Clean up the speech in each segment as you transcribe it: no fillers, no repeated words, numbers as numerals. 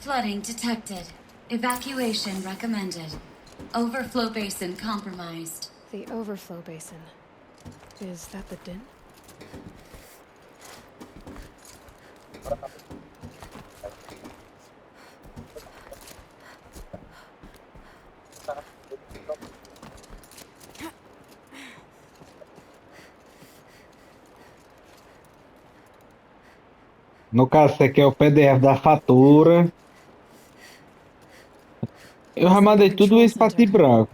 Flooding detected. Evacuation recommended. Overflow basin compromised. The overflow basin. Is that the din? No caso, esse aqui é o PDF da fatura. Eu já mandei tudo isso para ti branco.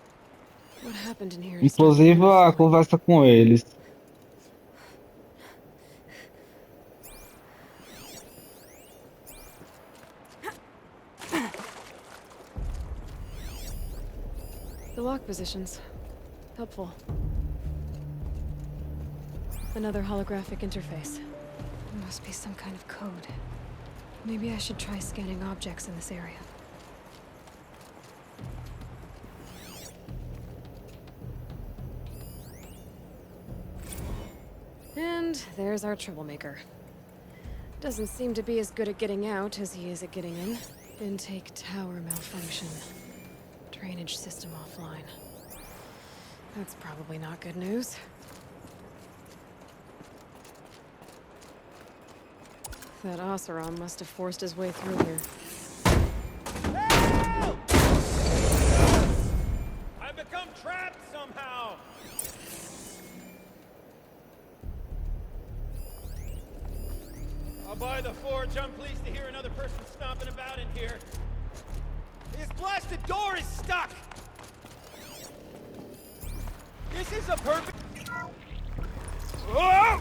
What happened in here to start the Inclusive a overflow? conversa com eles. The lock positions. Helpful. Another holographic interface. There must be some kind of code. Maybe I should try scanning objects in this area. And there's our troublemaker. Doesn't seem to be as good at getting out as he is at getting in. Intake tower malfunction. Drainage system offline. That's probably not good news. That Oseram must have forced his way through here. Help! I've become trapped somehow! I'll buy the forge. I'm pleased to hear another person stomping about in here. This blasted door is stuck! This is a perfect... Oh!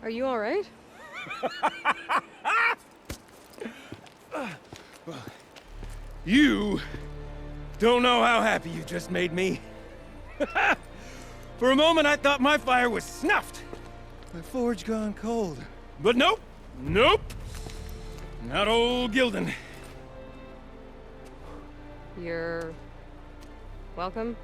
Are you alright? You don't know how happy you just made me. For a moment, I thought my fire was snuffed. My forge gone cold. But nope. Nope. Not old Gildan. You're... welcome?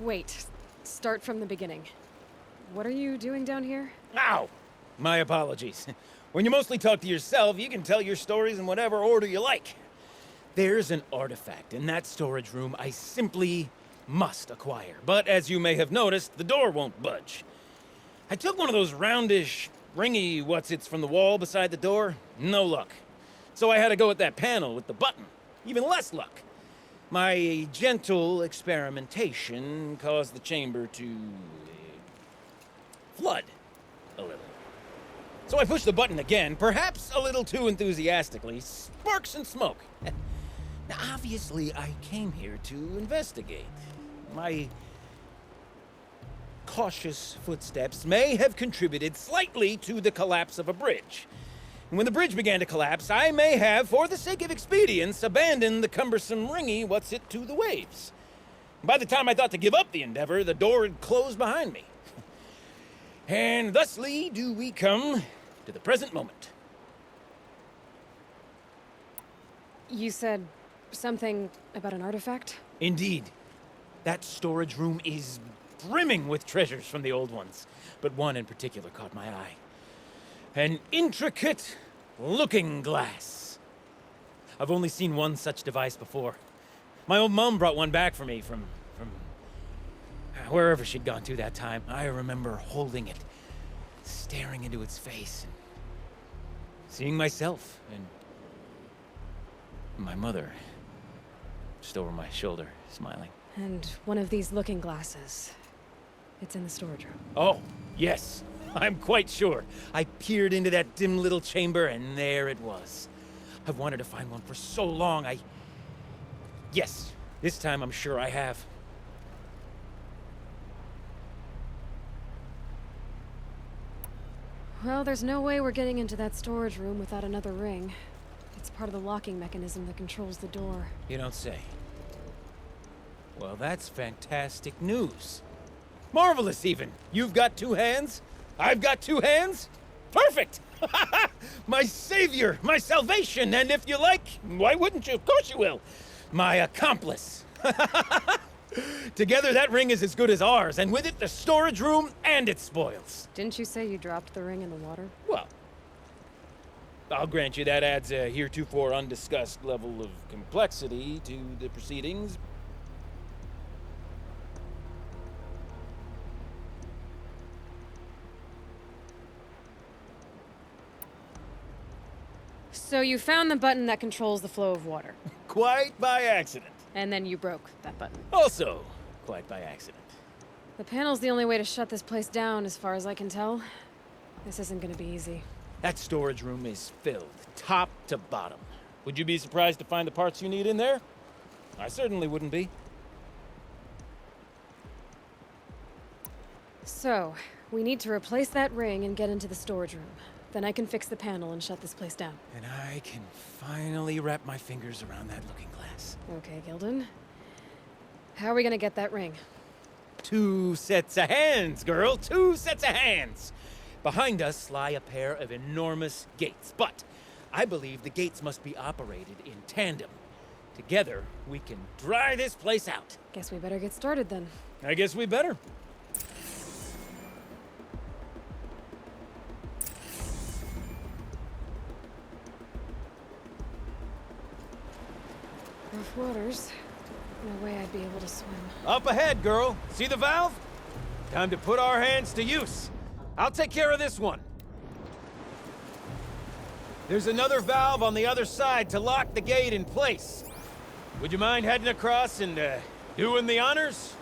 Wait. Start from the beginning. What are you doing down here? Ow! My apologies. When you mostly talk to yourself, you can tell your stories in whatever order you like. There's an artifact in that storage room I simply must acquire. But as you may have noticed, the door won't budge. I took one of those roundish, ringy what's-its from the wall beside the door. No luck. So I had to go with that panel with the button. Even less luck. My gentle experimentation caused the chamber to... flood a little. So I pushed the button again, perhaps a little too enthusiastically. Sparks and smoke. Now, obviously, I came here to investigate. My cautious footsteps may have contributed slightly to the collapse of a bridge. And when the bridge began to collapse, I may have, for the sake of expedience, abandoned the cumbersome ringy what's-it to the waves. By the time I thought to give up the endeavor, the door had closed behind me. And thusly do we come to the present moment. You said something about an artifact? Indeed. That storage room is brimming with treasures from the old ones, but one in particular caught my eye. An intricate looking glass. I've only seen one such device before. My old mum brought one back for me from wherever she'd gone to that time. I remember holding it, staring into its face, and seeing myself and my mother just over my shoulder, smiling. And one of these looking glasses. It's in the storage room. Oh, yes. I'm quite sure. I peered into that dim little chamber, and there it was. I've wanted to find one for so long, Yes, this time I'm sure I have. Well, there's no way we're getting into that storage room without another ring. It's part of the locking mechanism that controls the door. You don't say. Well, that's fantastic news. Marvelous, even. You've got two hands. I've got two hands. Perfect! My savior, my salvation, and if you like, why wouldn't you? Of course you will. My accomplice. Together, that ring is as good as ours, and with it, the storage room and its spoils. Didn't you say you dropped the ring in the water? Well, I'll grant you that adds a heretofore undiscussed level of complexity to the proceedings. So you found the button that controls the flow of water. Quite by accident. And then you broke that button. Also, quite by accident. The panel's the only way to shut this place down, as far as I can tell. This isn't gonna be easy. That storage room is filled, top to bottom. Would you be surprised to find the parts you need in there? I certainly wouldn't be. So, we need to replace that ring and get into the storage room. Then I can fix the panel and shut this place down. And I can finally wrap my fingers around that looking glass. Okay, Gilden. How are we gonna get that ring? 2 sets of hands, girl. 2 sets of hands. Behind us lie a pair of enormous gates, but I believe the gates must be operated in tandem. Together, we can dry this place out. Guess we better get started then. I guess we better. Rough waters. No way I'd be able to swim. Up ahead, girl. See the valve? Time to put our hands to use. I'll take care of this one. There's another valve on the other side to lock the gate in place. Would you mind heading across and, doing the honors?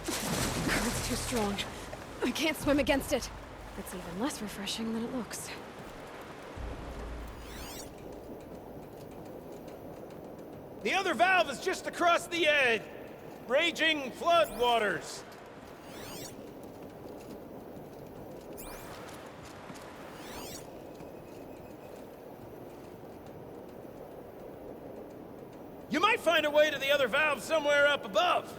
It's too strong. I can't swim against it. It's even less refreshing than it looks. The other valve is just across the raging flood waters. You might find a way to the other valve somewhere up above.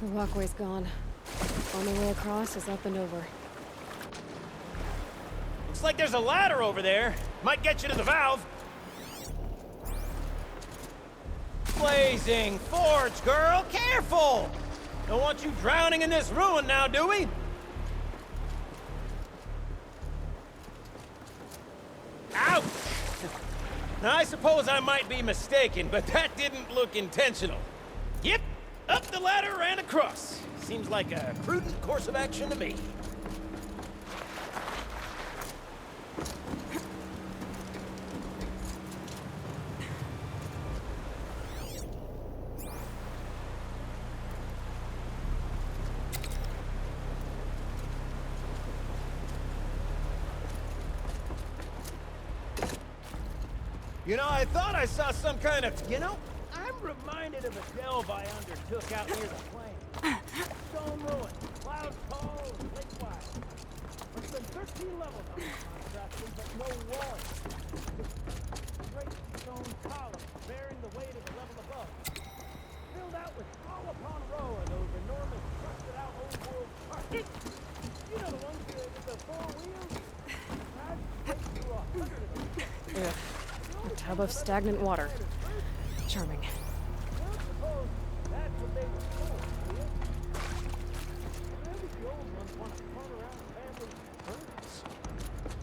The walkway's gone. Only way across is up and over. Looks like there's a ladder over there. Might get you to the valve. Blazing forge, girl! Careful! Don't want you drowning in this ruin now, do we? Ouch! Now, I suppose I might be mistaken, but that didn't look intentional. Yep, up the ladder and across. Seems like a prudent course of action to me. You know, I thought I saw some kind of... You know, I'm reminded of a delve I undertook out near the plain. Stone ruin, clouds tall and lake wide. There's been 13 levels on the monstrosity, but no walls. Great stone columns bearing the weight of the level above. Filled out with row upon row of those enormous rusted-out old-world parts. You know the ones with the 4 wheels? I'd take through 100 of them. Ugh. A tub of stagnant water. Charming.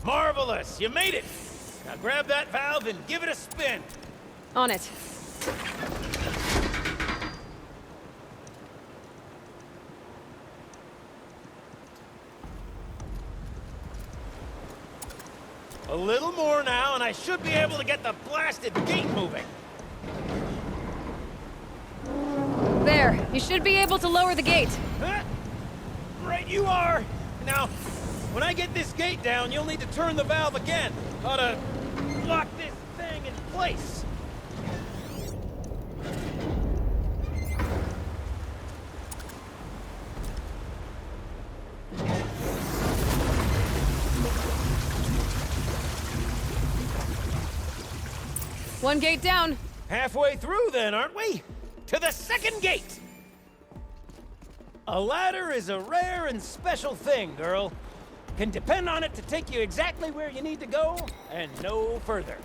Marvelous! You made it! Now grab that valve and give it a spin. On it. A little more now, and I should be able to get the blasted gate moving. There. You should be able to lower the gate. Huh? Right you are. Now, when I get this gate down, you'll need to turn the valve again. Ought to lock this thing in place. One gate down. Halfway through then, aren't we? To the second gate! A ladder is a rare and special thing, girl. Can depend on it to take you exactly where you need to go, and no further.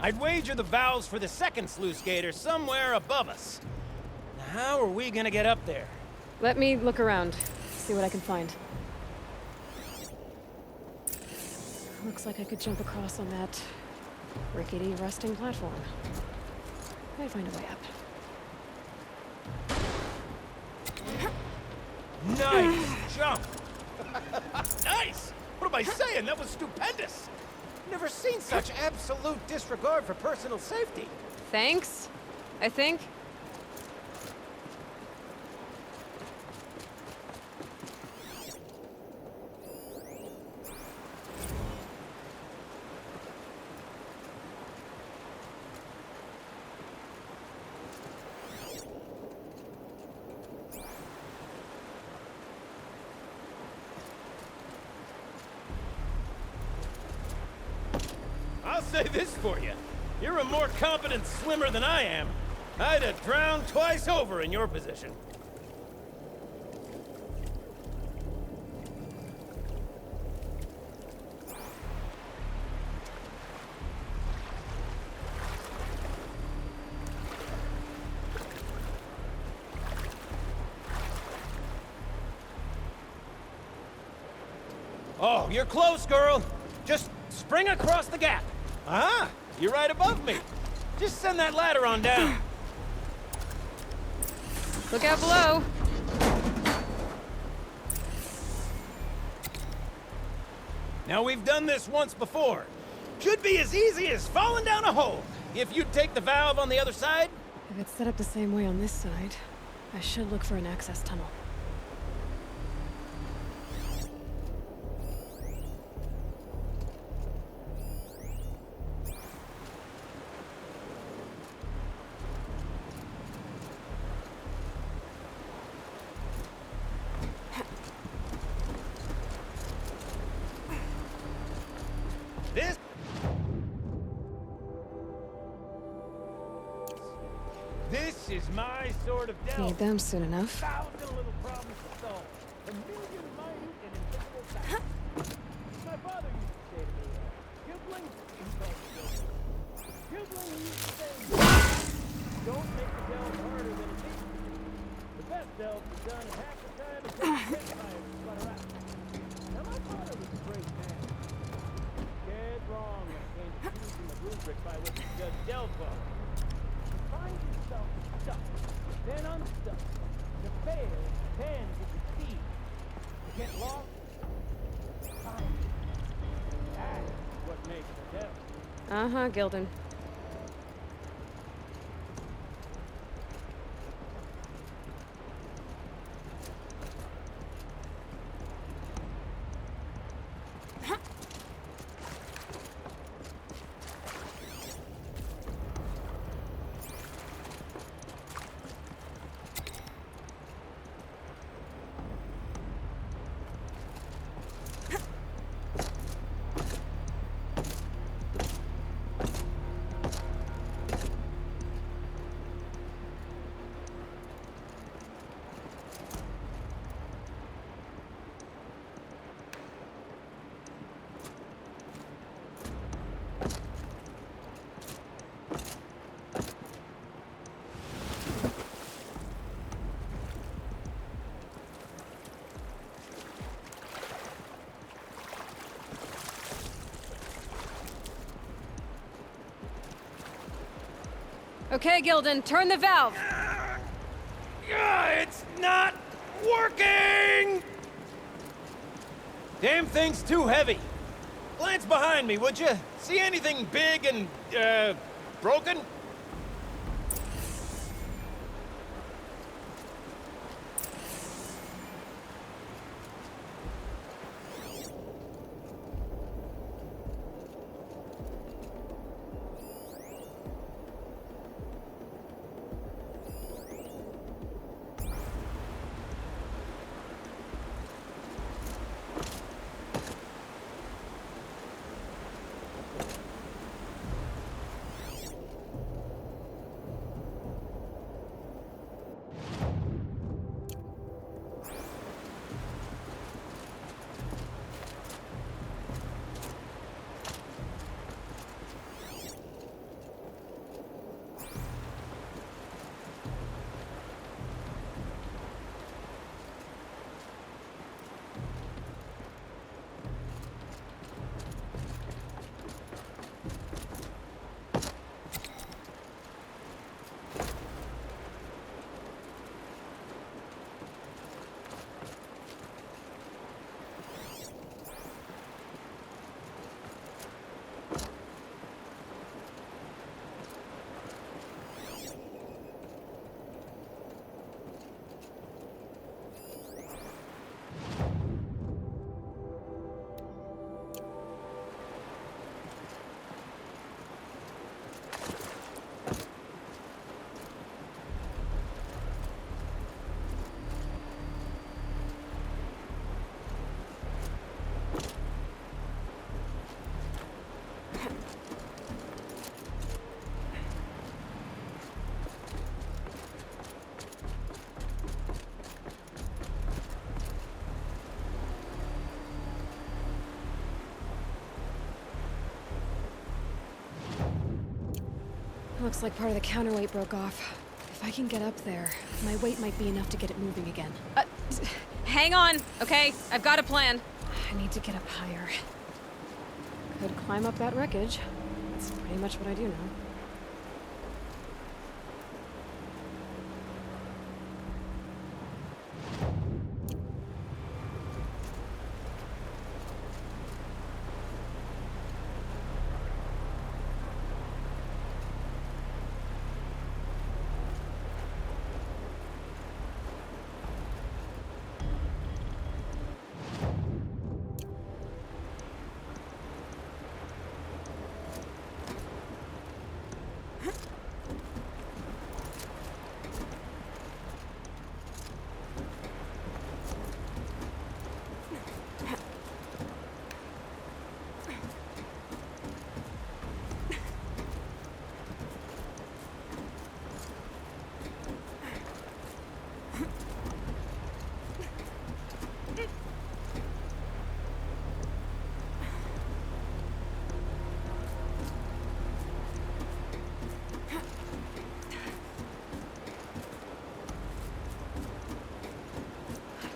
I'd wager the valves for the second sluice gate are somewhere above us. Now, how are we gonna get up there? Let me look around, see what I can find. Looks like I could jump across on that rickety, rusting platform. I'd find a way up. Nice jump! Nice! What am I saying? That was stupendous! Never seen such absolute disregard for personal safety. Thanks, I think. I'll say this for you. You're a more competent swimmer than I am. I'd have drowned twice over in your position. Oh, you're close, girl. Just spring across the gap. Ah, you're right above me. Just send that ladder on down. Look out below. Now, we've done this once before. Should be as easy as falling down a hole. If you take the valve on the other side. If it's set up the same way on this side, I should look for an access tunnel. This is my sort of delve. Need them soon enough. Thousand little problems to solve. A million minute and invisible facts. My father used to say to me, Gilbling, Gilbling used to say, don't make the delve harder than it needs to be. The best delve is done in half the time it takes to get fire to sputter out. Now my father was a great man. Dead wrong when it came to choosing the rubric by which to judge delve bug. Find yourself stuck, then unstuck. To fail, then to succeed. To get lost, find it. That's what makes a devil. Uh-huh, Gildan. Okay, Gildan, turn the valve. It's not working! Damn thing's too heavy. Glance behind me, would you? See anything big and, broken? Looks like part of the counterweight broke off. If I can get up there, my weight might be enough to get it moving again. Hang on, okay? I've got a plan. I need to get up higher. Could climb up that wreckage. That's pretty much what I do now.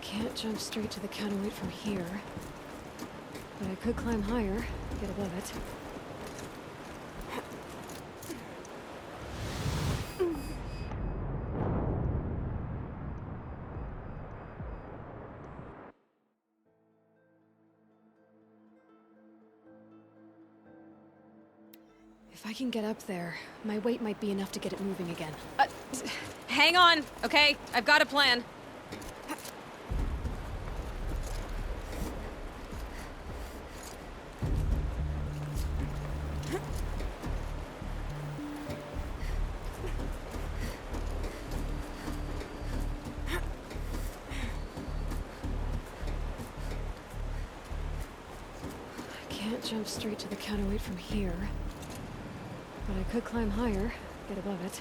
Can't jump straight to the counterweight from here, but I could climb higher, get above it. If I can get up there, my weight might be enough to get it moving again. Hang on, okay? I've got a plan. Jump straight to the counterweight from here, but I could climb higher, get above it.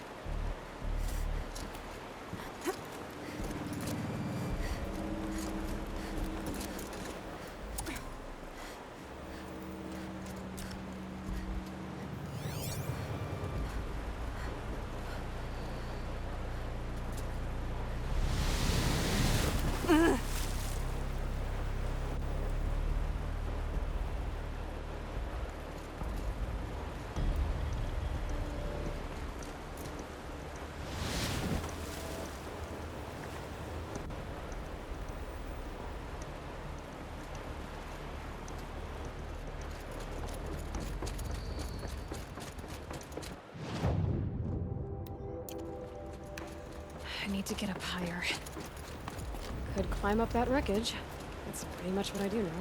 I need to get up higher. Could climb up that wreckage. That's pretty much what I do now.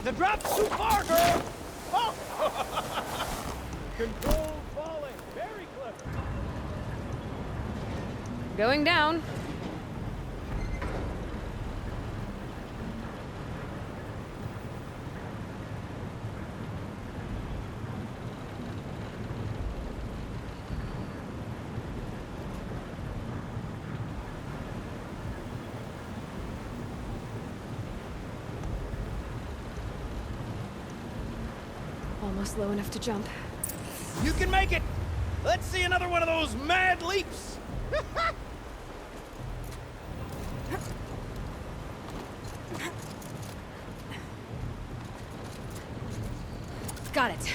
The drop's too far, girl! Oh! Control falling. Very clever. Going down. Almost low enough to jump. You can make it! Let's see another one of those mad leaps! Got it.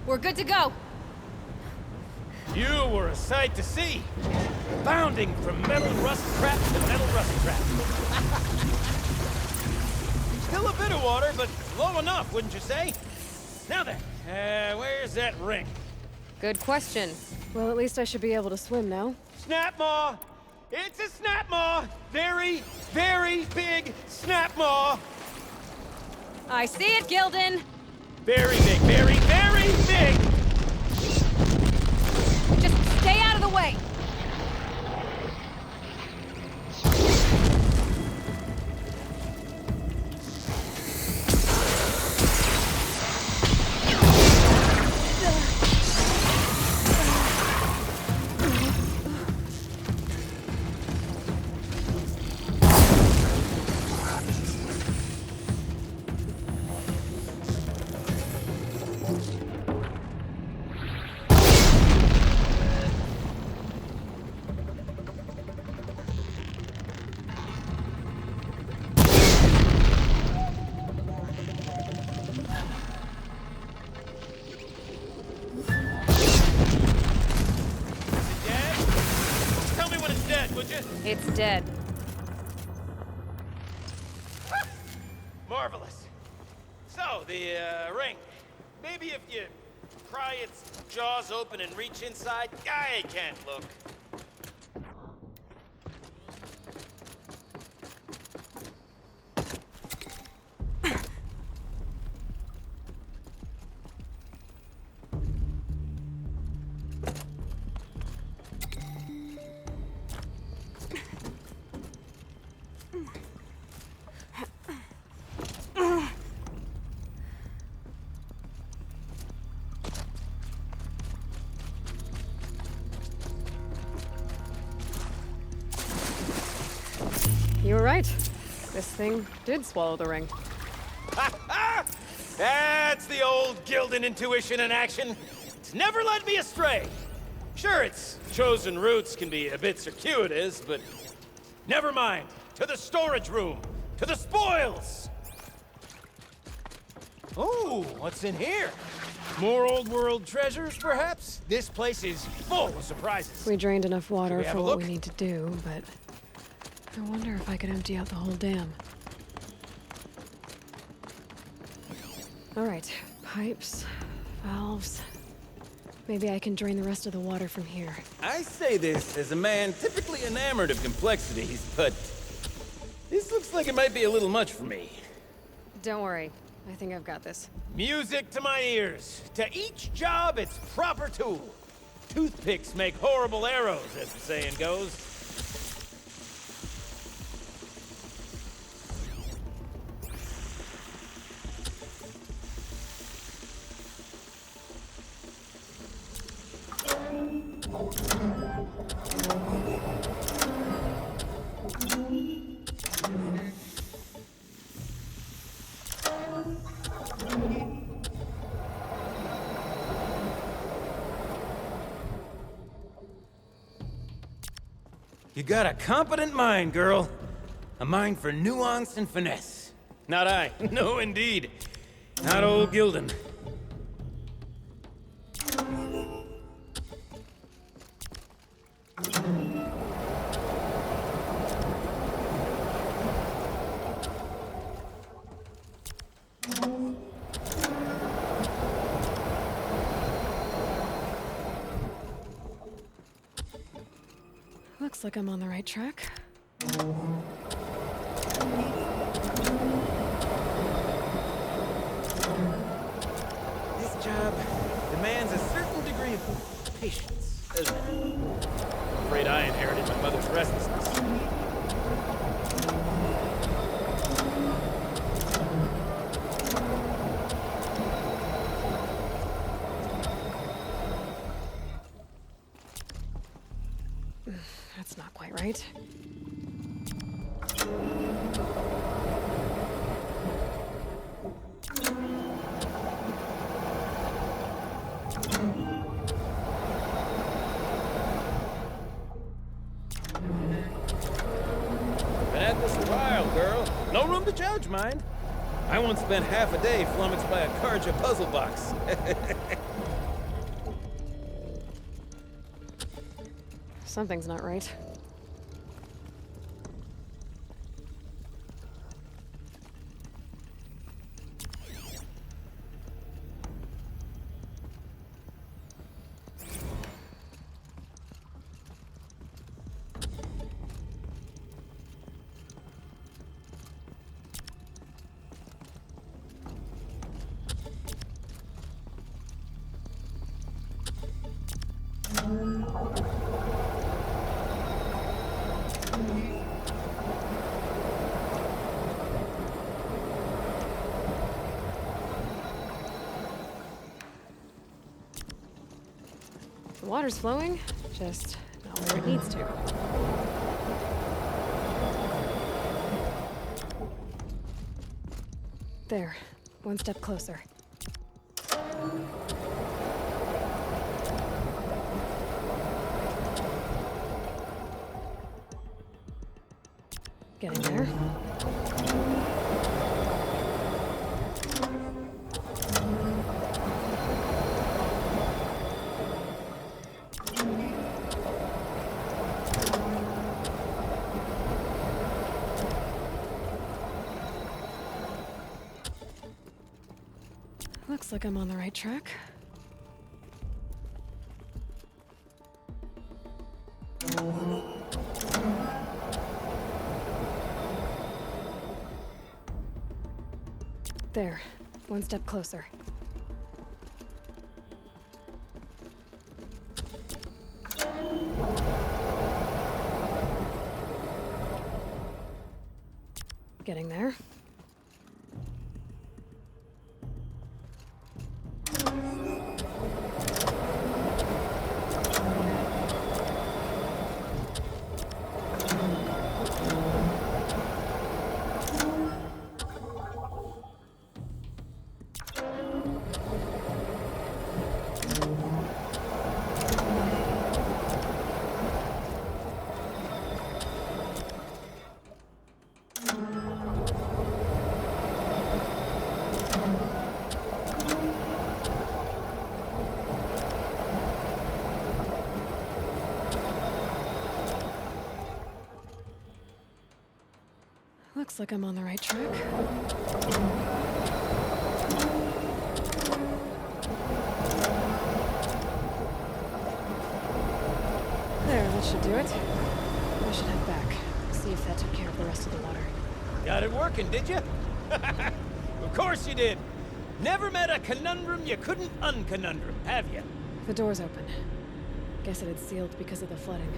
We're good to go. You were a sight to see. Bounding from metal rust trap to metal rust trap. Still a bit of water, but low enough, wouldn't you say? Now then, where's that ring? Good question. Well, at least I should be able to swim now. Snap maw! It's a snap maw! Very, very big snap maw! I see it, Gildan! Very big, very, very big! Just stay out of the way! It's dead. Marvelous. So, the ring. Maybe if you pry its jaws open and reach inside, I can't look. You were right. This thing did swallow the ring. That's the old Gildan intuition in action. It's never led me astray. Sure, its chosen routes can be a bit circuitous, but never mind. To the storage room. To the spoils. Ooh, what's in here? More old world treasures, perhaps? This place is full of surprises. We drained enough water have for a what look? we need to do, but I wonder if I could empty out the whole dam. All right, pipes, valves. Maybe I can drain the rest of the water from here. I say this as a man typically enamored of complexities, but this looks like it might be a little much for me. Don't worry, I think I've got this. Music to my ears. To each job, its proper tool. Toothpicks make horrible arrows, as the saying goes. You got a competent mind, girl. A mind for nuance and finesse. Not I. No, indeed. Not old Gildan. Looks like I'm on the right track. This job demands a certain degree of patience, doesn't it? I'm afraid I inherited my mother's restlessness. That's not quite right. Been at this a while, girl. No room to judge, mind. I once spent half a day flummoxed by a Karja puzzle box. Something's not right. The water's flowing, just not where it needs to. There, one step closer. Getting there. Looks like I'm on the right track. There, one step closer. Getting there. Looks like I'm on the right track. There, that should do it. I should head back, see if that took care of the rest of the water. Got it working, did you? Of course you did. Never met a conundrum you couldn't unconundrum, have you? The door's open. Guess it had sealed because of the flooding.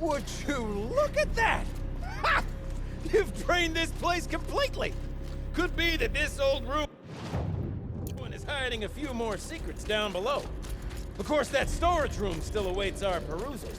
Would you look at that? Ha! You've drained this place completely. Could be that this old room is hiding a few more secrets down below. Of course, that storage room still awaits our perusal.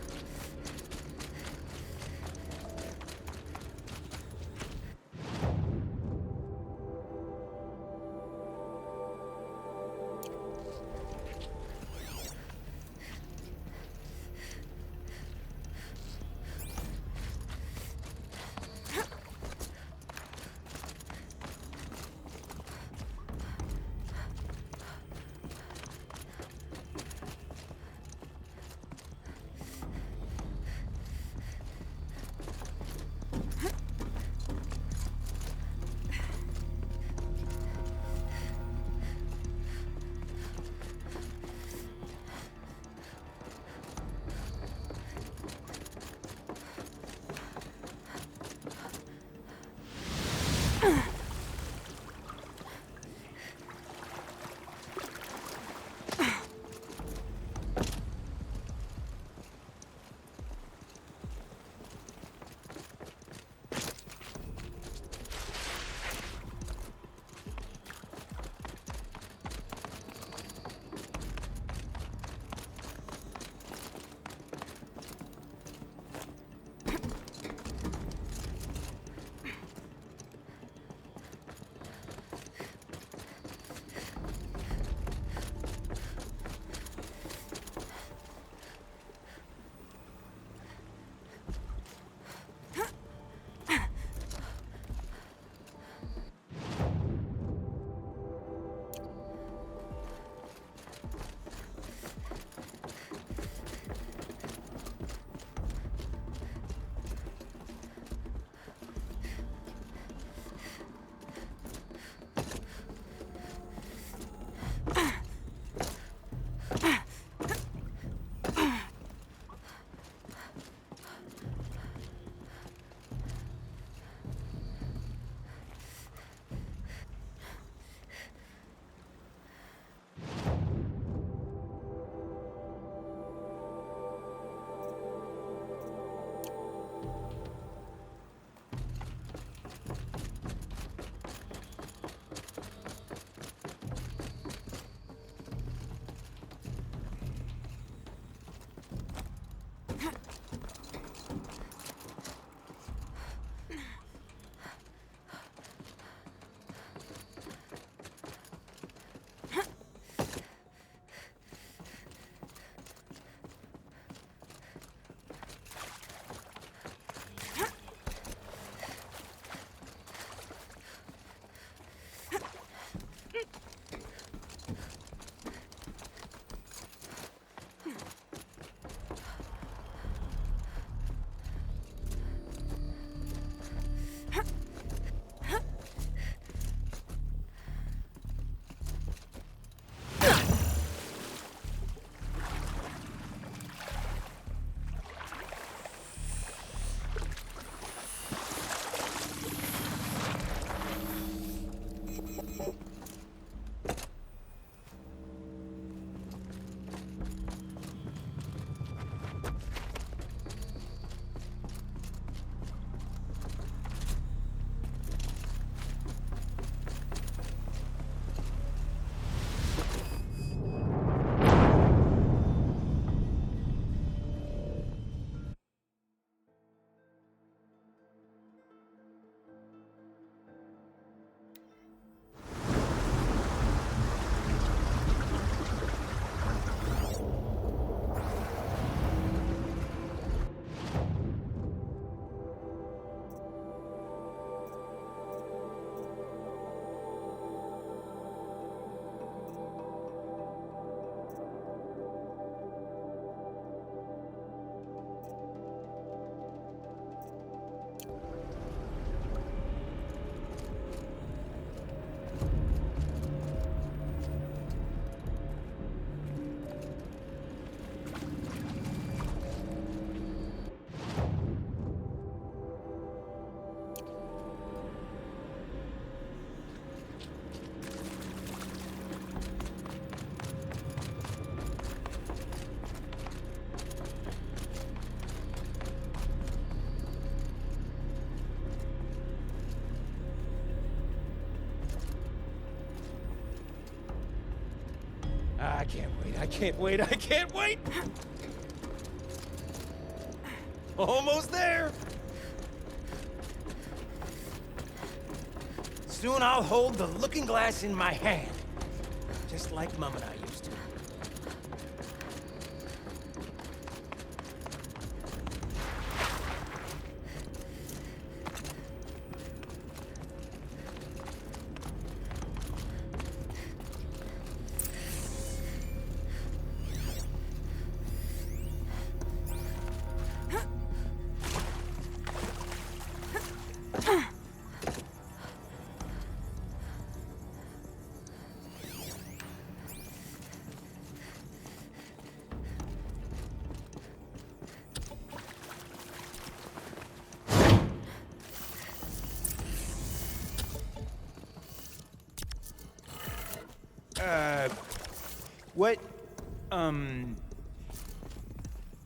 I can't wait, I can't wait, I can't wait! Almost there! Soon I'll hold the looking glass in my hand. Just like Mum and I used to.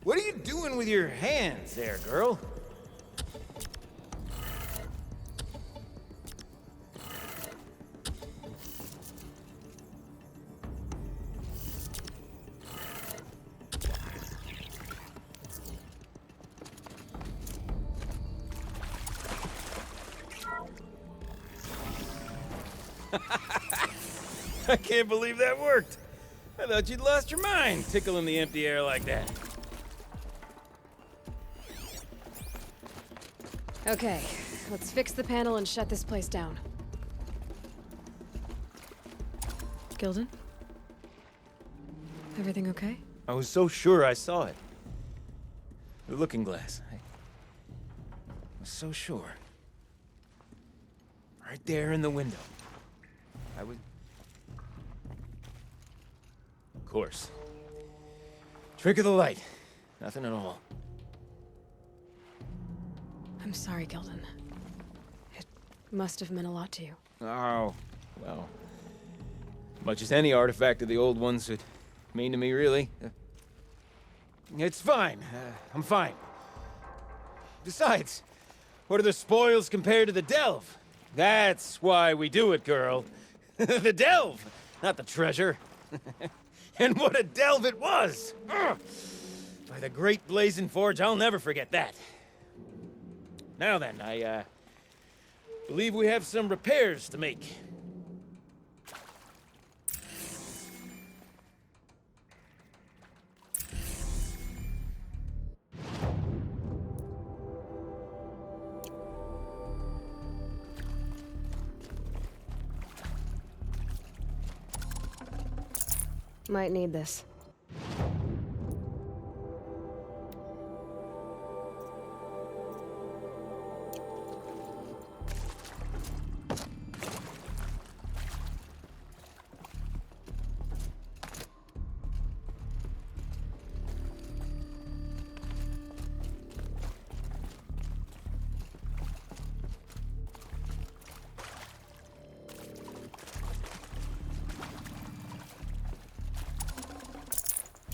What are you doing with your hands there, girl? I can't believe that worked. I thought you'd lost your mind, tickling the empty air like that. Okay, let's fix the panel and shut this place down. Gilden? Everything okay? I was so sure I saw it. The looking glass. I was so sure. Right there in the window. I was... Of course. Trick of the light. Nothing at all. I'm sorry, Gilden. It must have meant a lot to you. Oh, well. Much as any artifact of the old ones would mean to me, really. It's fine. I'm fine. Besides, what are the spoils compared to the delve? That's why we do it, girl. The delve, not the treasure. And what a delve it was! Ugh. By the great blazing forge, I'll never forget that. Now then, I believe we have some repairs to make. Might need this.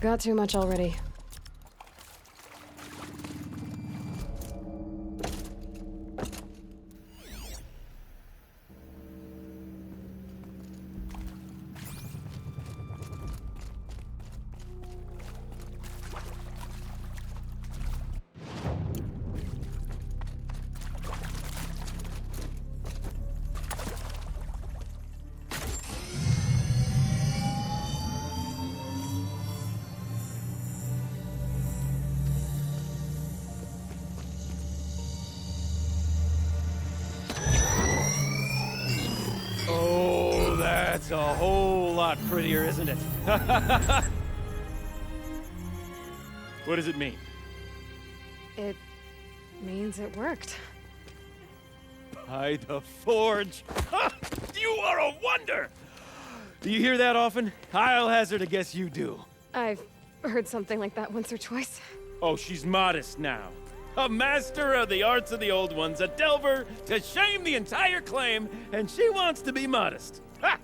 Got too much already. That's a whole lot prettier, isn't it? What does it mean? It means it worked. By the forge! Ha! You are a wonder! Do you hear that often? I'll hazard a guess you do. I've heard something like that once or twice. Oh, she's modest now. A master of the arts of the old ones, a delver to shame the entire claim, and she wants to be modest. Ha!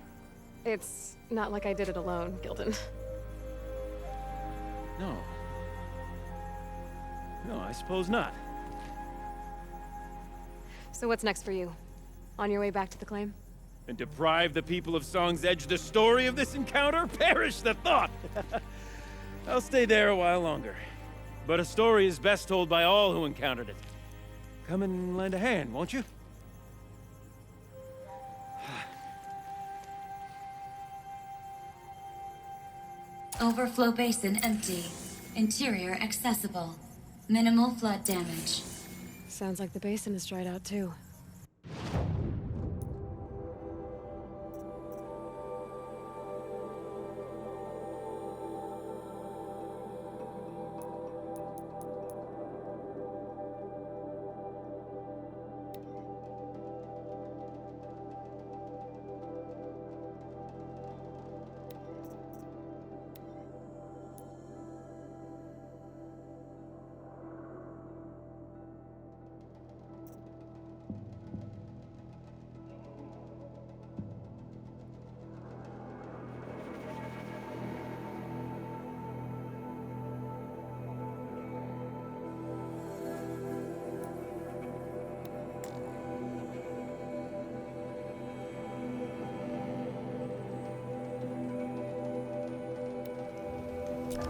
It's not like I did it alone, Gildan. No. No, I suppose not. So what's next for you? On your way back to the claim? And deprive the people of Song's Edge the story of this encounter? Perish the thought! I'll stay there a while longer. But a story is best told by all who encountered it. Come and lend a hand, won't you? Overflow basin empty. Interior accessible. Minimal flood damage. Sounds like the basin is dried out too.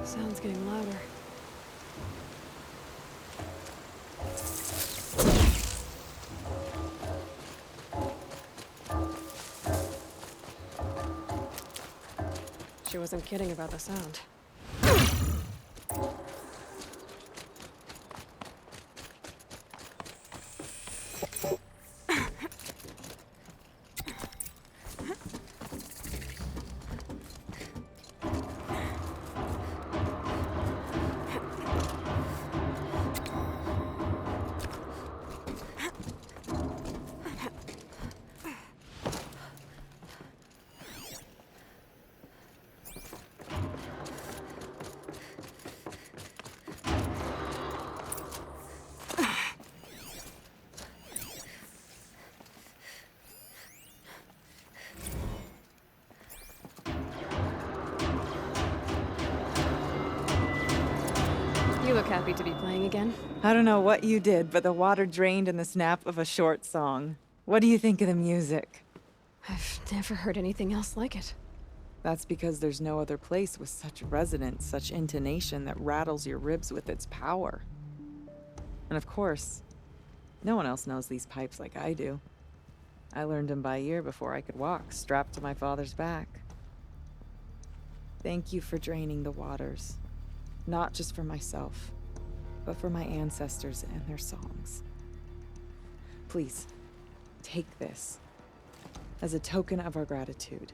Sound's getting louder. She wasn't kidding about the sound. You look happy to be playing again. I don't know what you did, but the water drained in the snap of a short song. What do you think of the music? I've never heard anything else like it. That's because there's no other place with such resonance, such intonation that rattles your ribs with its power. And of course, no one else knows these pipes like I do. I learned them by ear before I could walk, strapped to my father's back. Thank you for draining the waters. Not just for myself, but for my ancestors and their songs. Please, take this as a token of our gratitude.